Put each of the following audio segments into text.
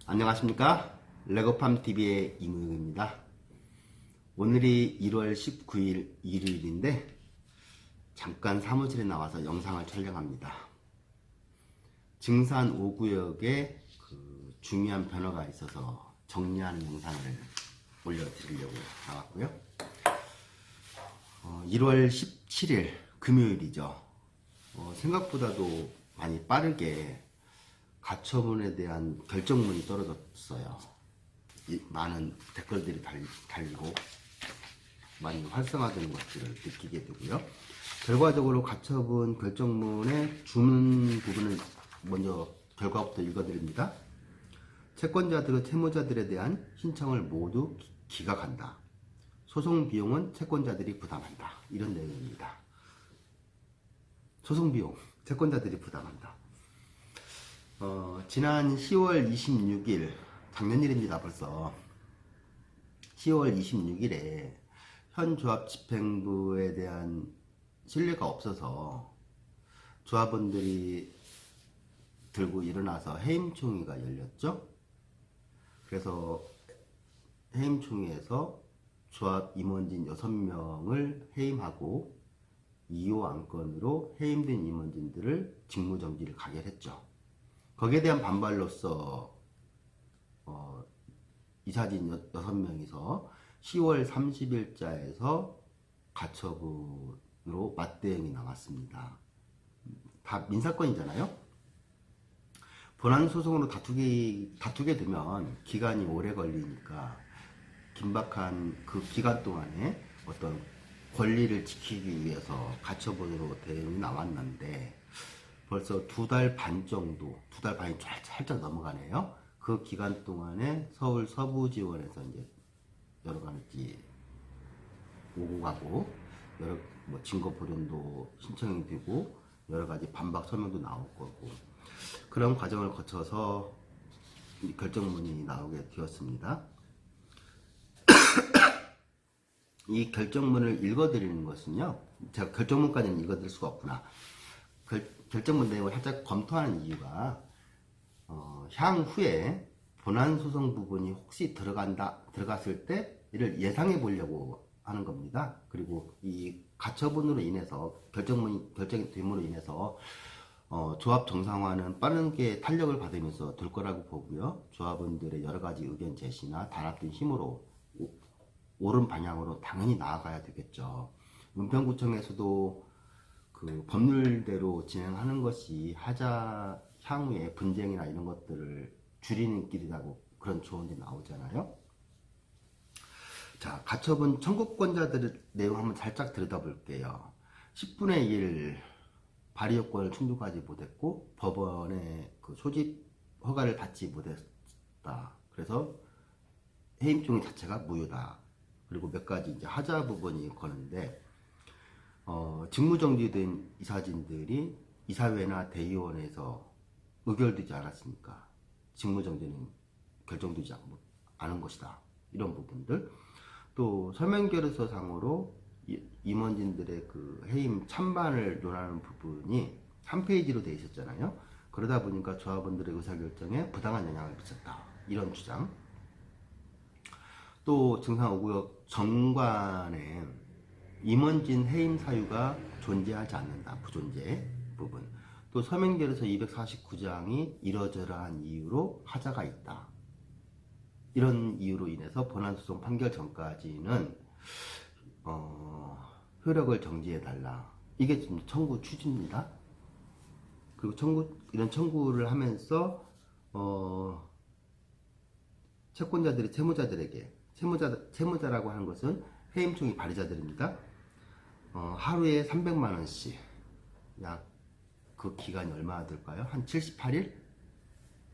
안녕하십니까? 레고팜TV의 이무용입니다. 오늘이 1월 19일 일요일인데 잠깐 사무실에 나와서 영상을 촬영합니다. 증산 5구역에 중요한 변화가 있어서 정리하는 영상을 올려드리려고 나왔고요. 1월 17일 금요일이죠. 생각보다도 많이 빠르게 가처분에 대한 결정문이 떨어졌어요. 많은 댓글들이 달리고 많이 활성화되는 것들을 느끼게 되고요. 결과적으로 가처분 결정문의 주문 부분을 먼저 결과부터 읽어드립니다. 채권자들의 채무자들에 대한 신청을 모두 기각한다. 소송 비용은 채권자들이 부담한다. 이런 내용입니다. 소송 비용 채권자들이 부담한다. 지난 10월 26일, 작년 일입니다, 벌써. 10월 26일에 현 조합 집행부에 대한 신뢰가 없어서 조합원들이 들고 일어나서 해임총회가 열렸죠. 그래서 해임총회에서 조합 임원진 6명을 해임하고 2호 안건으로 해임된 임원진들을 직무정지를 가결했죠. 거기에 대한 반발로서 이사진 6명이서 10월 30일자에서 가처분으로 맞대응이 나왔습니다. 다 민사건이잖아요. 본안소송으로 다투게 되면 기간이 오래 걸리니까 긴박한 그 기간 동안에 어떤 권리를 지키기 위해서 가처분으로 대응이 나왔는데 벌써 2달 반 정도, 2달 반이 살짝 넘어가네요. 그 기간 동안에 서울 서부지원에서 이제 여러 가지 오고 가고, 여러 증거 보존도 신청이 되고, 여러 가지 반박 설명도 나올 거고, 그런 과정을 거쳐서 결정문이 나오게 되었습니다. 이 결정문을 읽어드리는 것은요, 제가 결정문까지는 읽어드릴 수가 없구나. 결정문 내용을 살짝 검토하는 이유가 향후에 본안소송 부분이 혹시 들어갔을 때 이를 예상해 보려고 하는 겁니다. 그리고 이 가처분으로 인해서 결정이 됨으로 인해서 조합 정상화는 빠르게 탄력을 받으면서 될 거라고 보고요. 조합원들의 여러 가지 의견 제시나 단합된 힘으로 옳은 방향으로 당연히 나아가야 되겠죠. 은평구청에서도 그 법률대로 진행하는 것이 하자 향후에 분쟁이나 이런 것들을 줄이는 길이라고 그런 조언이 나오잖아요. 자, 가처분 청구권자들 내용 한번 살짝 들여다볼게요. 10분의 1 발의 요건을 충족하지 못했고 법원의 그 소집 허가를 받지 못했다. 그래서 해임종이 자체가 무효다. 그리고 몇 가지 이제 하자 부분이 거는데 직무정지된 이사진들이 이사회나 대의원에서 의결되지 않았으니까 직무정지는 결정되지 않은 것이다. 이런 부분들. 또 서면결의서 상으로 임원진들의 그 해임 찬반을 논하는 부분이 한 페이지로 되어 있었잖아요. 그러다 보니까 조합원들의 의사결정에 부당한 영향을 미쳤다. 이런 주장. 또 증산 5구역 정관에 임원진 해임 사유가 존재하지 않는다. 부존재 부분. 또 서면결에서 249장이 이러저러한 이유로 하자가 있다. 이런 이유로 인해서 본안소송 판결 전까지는 효력을 정지해달라. 이게 지금 청구 취지입니다. 그리고 이런 청구를 하면서 채권자들이 채무자들에게, 채무자라고 하는 것은 해임총이 발의자들입니다. 하루에 300만원씩, 약 그 기간이 얼마나 될까요? 한 78일?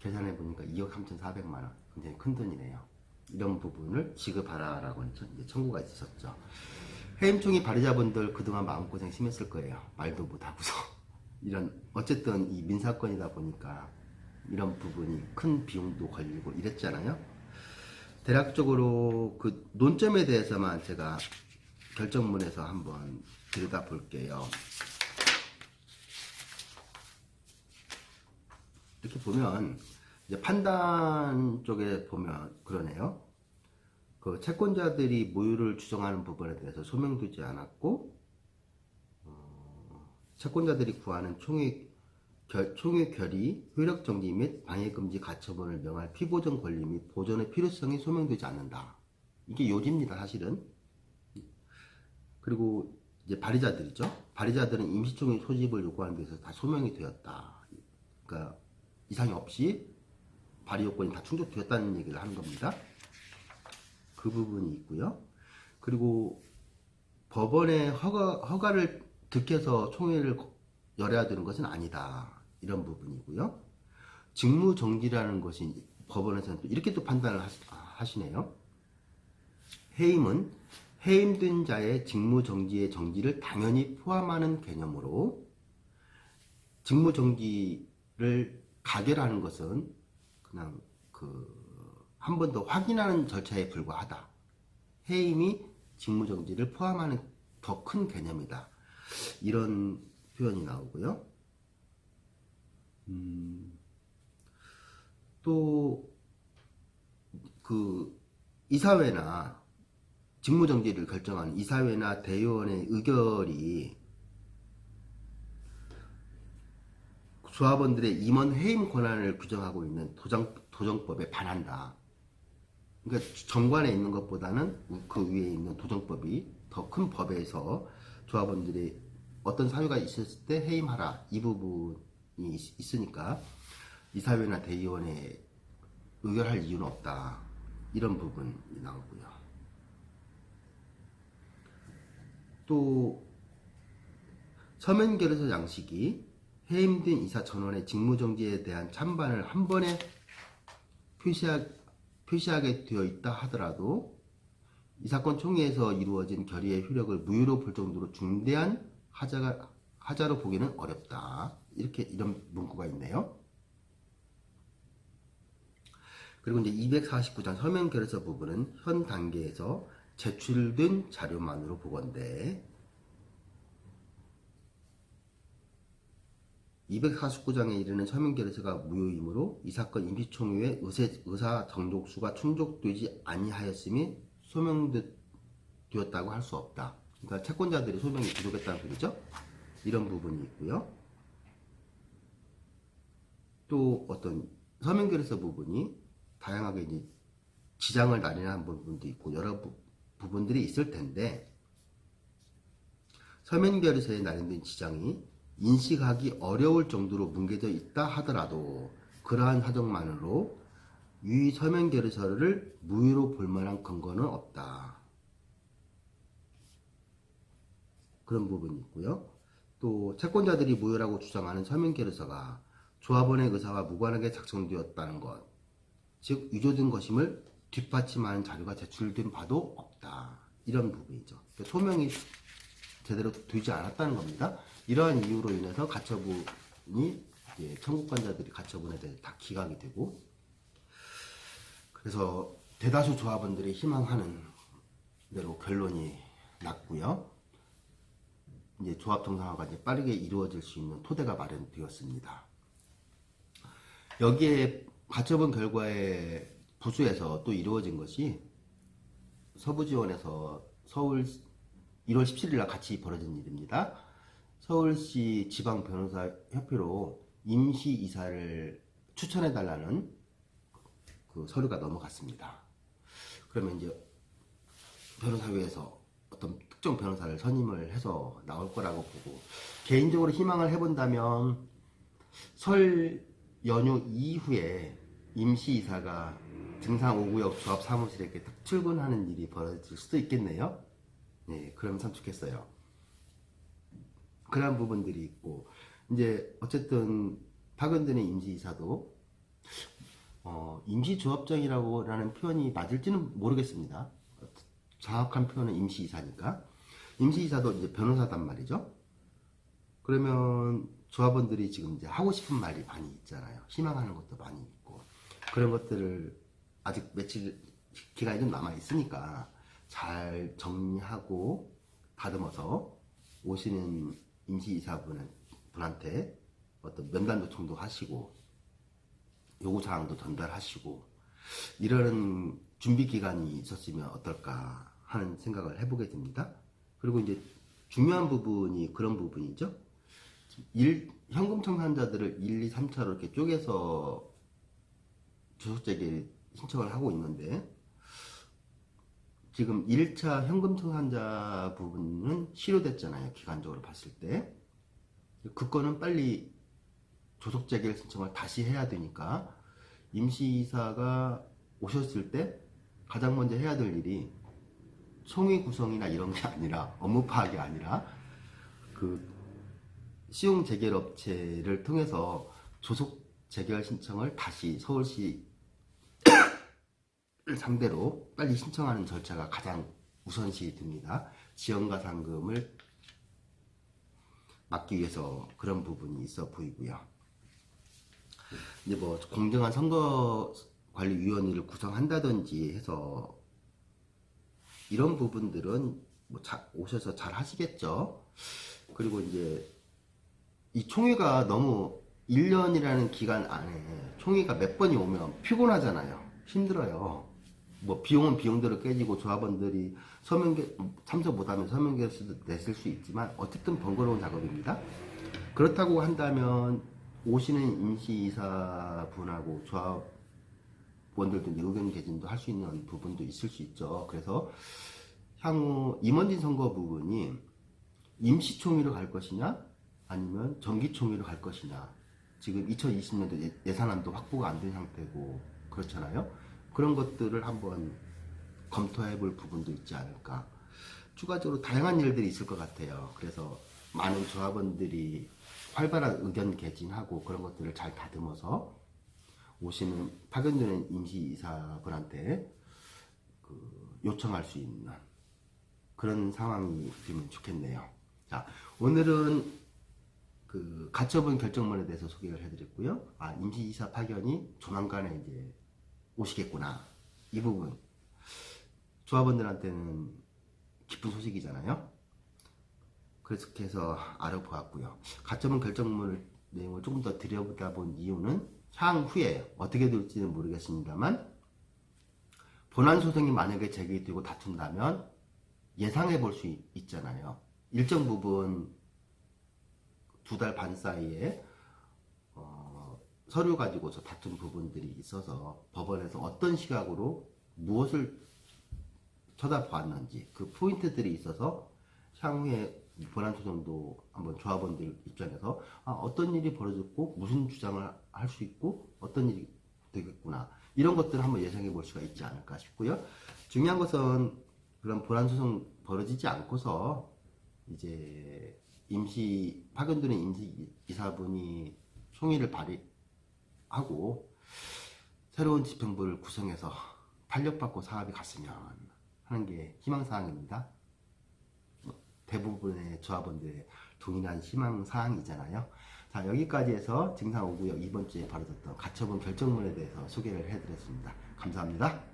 계산해 보니까 2억 3,400만원. 굉장히 큰 돈이네요. 이런 부분을 지급하라라고 이제 청구가 있으셨죠. 해임총이 발의자분들 그동안 마음고생 심했을 거예요. 말도 못하고서. 어쨌든 이 민사건이다 보니까 이런 부분이 큰 비용도 걸리고 이랬잖아요. 대략적으로 그 논점에 대해서만 제가 결정문에서 한번 들여다 볼게요. 이렇게 보면 이제 판단 쪽에 보면 그러네요. 그 채권자들이 무효를 주장하는 부분에 대해서 소명되지 않았고, 채권자들이 구하는 총회 결의, 효력 정지 및 방해 금지 가처분을 명할 피보전 권리 및 보전의 필요성이 소명되지 않는다. 이게 요지입니다, 사실은. 그리고 이제 발의자들이죠. 발의자들은 임시총회 소집을 요구하는 데 있어서 다 소명이 되었다. 그러니까 이상이 없이 발의 요건이 다 충족되었다는 얘기를 하는 겁니다. 그 부분이 있고요. 그리고 법원의 허가를 득해서 총회를 열어야 되는 것은 아니다. 이런 부분이고요. 직무정지라는 것이 법원에서는 또 이렇게 또 판단을 하시네요. 해임은 해임된 자의 직무정지의 정지를 당연히 포함하는 개념으로 직무정지를 가결하는 것은 그냥 한 번 더 확인하는 절차에 불과하다. 해임이 직무정지를 포함하는 더 큰 개념이다. 이런 표현이 나오고요. 또 이사회나 직무정지를 결정하는 이사회나 대의원의 의결이 조합원들의 임원 해임 권한을 규정하고 있는 도정법에 반한다. 그러니까 정관에 있는 것보다는 그 위에 있는 도정법이 더 큰 법에서 조합원들이 어떤 사유가 있었을 때 해임하라, 이 부분이 있으니까 이사회나 대의원에 의결할 이유는 없다. 이런 부분이 나오고요. 또 서면결의서 양식이 해임된 이사 전원의 직무정지에 대한 찬반을 한 번에 표시하게 되어 있다 하더라도 이 사건 총회에서 이루어진 결의의 효력을 무효로 볼 정도로 중대한 하자로 보기는 어렵다. 이런 문구가 있네요. 그리고 이제 249장 서면결의서 부분은 현 단계에서 제출된 자료만으로 보건대 249장에 이르는 서면결의서가 무효이므로 이 사건 임시총회의 의사 정족수가 충족되지 아니하였음이 소명되었다고 할 수 없다. 그러니까 채권자들이 소명이 부족했다는 소리죠. 이런 부분이 있고요. 또 어떤 서면결의서 부분이 다양하게 이제 지장을 날리는 부분도 있고 여러 부분들이 있을 텐데 서면결의서에 날린된 지장이 인식하기 어려울 정도로 뭉개져 있다 하더라도 그러한 사정만으로 유의 서면결의서를 무효로 볼 만한 근거는 없다. 그런 부분이 있고요. 또 채권자들이 무효라고 주장하는 서면결의서가 조합원의 의사와 무관하게 작성되었다는 것, 즉 위조된 것임을 뒷받침하는 자료가 제출된 바도 없다. 이런 부분이죠. 그러니까 소명이 제대로 되지 않았다는 겁니다. 이러한 이유로 인해서 가처분이 청구권자들이 가처분에 대해 다 기각이 되고, 그래서 대다수 조합원들이 희망하는 대로 결론이 났고요. 이제 조합 정상화가 이제 빠르게 이루어질 수 있는 토대가 마련되었습니다. 여기에 가처분 결과에 부수에서 또 이루어진 것이 서부지원에서 서울 1월 17일 날 같이 벌어진 일입니다. 서울시 지방변호사협회로 임시이사를 추천해달라는 그 서류가 넘어갔습니다. 그러면 이제 변호사회에서 어떤 특정 변호사를 선임을 해서 나올 거라고 보고, 개인적으로 희망을 해본다면 설 연휴 이후에 임시이사가 등산 5구역 조합 사무실에 이렇게 딱 출근하는 일이 벌어질 수도 있겠네요. 네, 그러면 참 좋겠어요. 그런 부분들이 있고, 이제 어쨌든 파견되는 임시이사도 임시조합장이라고 라는 표현이 맞을지는 모르겠습니다. 정확한 표현은 임시이사니까. 임시이사도 이제 변호사단 말이죠. 그러면 조합원들이 지금 이제 하고 싶은 말이 많이 있잖아요. 희망하는 것도 많이 있고, 그런 것들을 아직 며칠 기간이 좀 남아 있으니까 잘 정리하고 다듬어서 오시는 임시이사분한테 어떤 면담 요청도 하시고 요구사항도 전달하시고 이러는 준비 기간이 있었으면 어떨까 하는 생각을 해보게 됩니다. 그리고 이제 중요한 부분이 그런 부분이죠. 현금 청산자들을 1, 2, 3차로 이렇게 쪼개서 주소재개 신청을 하고 있는데, 지금 1차 현금 청산자 부분은 실효됐잖아요. 기간적으로 봤을 때. 그 건은 빨리 조속재개 신청을 다시 해야 되니까 임시이사가 오셨을 때 가장 먼저 해야 될 일이 총회 구성이나 이런 게 아니라, 업무 파악이 아니라 그 시용 재결 업체를 통해서 조속 재결 신청을 다시 서울시 상대로 빨리 신청하는 절차가 가장 우선시 됩니다. 지원과 상금을 막기 위해서 그런 부분이 있어 보이고요. 이제 뭐 공정한 선거관리위원회를 구성한다든지 해서 이런 부분들은 뭐 오셔서 잘 하시겠죠. 그리고 이제 이 총회가 너무 1년이라는 기간 안에 총회가 몇 번이 오면 피곤하잖아요. 힘들어요. 뭐 비용은 비용대로 깨지고 조합원들이 참석 못하면 서명결서도 냈을 수 있지만 어쨌든 번거로운 작업입니다. 그렇다고 한다면 오시는 임시이사분하고 조합원들도 이제 의견 개진도 할 수 있는 부분도 있을 수 있죠. 그래서 향후 임원진 선거 부분이 임시총회로 갈 것이냐 아니면 정기총회로 갈 것이냐, 지금 2020년도 예산안도 확보가 안 된 상태고 그렇잖아요. 그런 것들을 한번 검토해 볼 부분도 있지 않을까. 추가적으로 다양한 일들이 있을 것 같아요. 그래서 많은 조합원들이 활발한 의견 개진하고 그런 것들을 잘 다듬어서 오시는 파견되는 임시이사분한테 요청할 수 있는 그런 상황이 되면 좋겠네요. 자, 오늘은 그 가처분 결정문에 대해서 소개를 해드렸고요. 임시이사 파견이 조만간에 이제 오시겠구나. 이 부분 조합원들한테는 기쁜 소식이잖아요. 그래서 해서 알아보았고요. 가처분 결정문 내용을 조금 더 들여보다 본 이유는 향후에 어떻게 될지는 모르겠습니다만 본안 소송이 만약에 제기되고 다툰다면 예상해 볼 수 있잖아요. 일정 부분 2달 반 사이에 서류 가지고서 다툰 부분들이 있어서 법원에서 어떤 시각으로 무엇을 쳐다보았는지 그 포인트들이 있어서 향후에 본안 소송도 한번 조합원들 입장에서 어떤 일이 벌어졌고 무슨 주장을 할 수 있고 어떤 일이 되겠구나, 이런 것들을 한번 예상해 볼 수가 있지 않을까 싶고요. 중요한 것은 그런 본안 소송 벌어지지 않고서 이제 파견되는 임시이사분이 총의를 발휘하고 새로운 집행부를 구성해서 탄력받고 사업이 갔으면 하는 게 희망사항입니다. 대부분의 조합원들의 동일한 희망사항이잖아요. 자, 여기까지 해서 증상 5구역 이번 주에 벌어졌던 가처분 결정문에 대해서 소개를 해드렸습니다. 감사합니다.